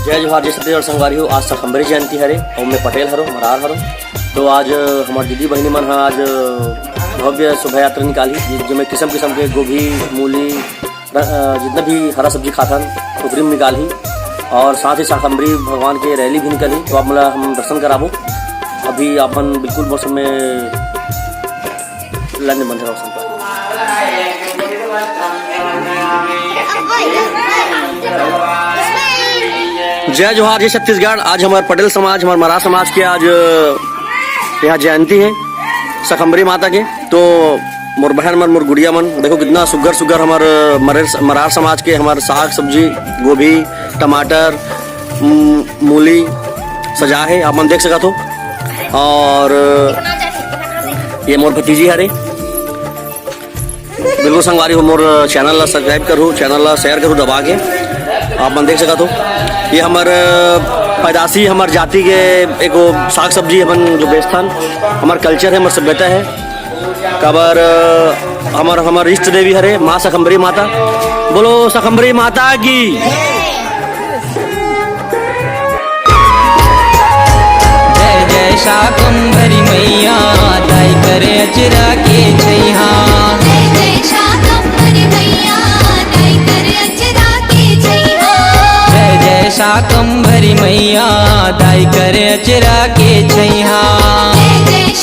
जय जोहार जय छत्तीसगढ़ संगवारी हो। आज शाकंभरी जयंती हरे और मैं पटेल हरो मरार हरो। तो आज हमारे दीदी बहनी मन आज भव्य शोभा यात्रा निकाली जिसमें किस्म किस्म के गोभी मूली जितना भी हरा सब्जी खाथन टोकरी में निकाली और साथ ही शाकंभरी भगवान के रैली भी निकली। तो आप मतलब हम दर्शन कराबो। अभी अपन बिल्कुल मौसम में लड़ने बंद है मौसम पर। जय जोहार जय छत्तीसगढ़। आज हमारे पटेल समाज हमारे मरार समाज के आज यहाँ जयंती है शाकंभरी माता के। तो मोर बहन मन मोर गुड़िया मन देखो कितना सुगर सुगर हमारे मरार समाज के हमारे साग सब्जी गोभी टमाटर मूली सजा है आप मन देख सका तो। और ये मोर भतीजी हरे बिल्कुल संगवारी हो। मोर चैनल ला सब्सक्राइब करो चैनल ला शेयर करो दबा के आप मन देख सका तो। ये हमारे पैदाशी हमारे जाति के एक साग सब्जी अपन जो बेचथन हमारे कल्चर है हमारे सभ्यता है कबर हमारे इष्ट देवी हरे माँ शाकंभरी माता। बोलो शाकंभरी माता की। जय जय शाकंभरी मैया दाई करे अचरा के छैहा। जय जय शाकंभरी मैया दाई करे अचरा के छैहा। जय जय शाकंभरी मैया दाई करे अचरा के छैहा। जय जय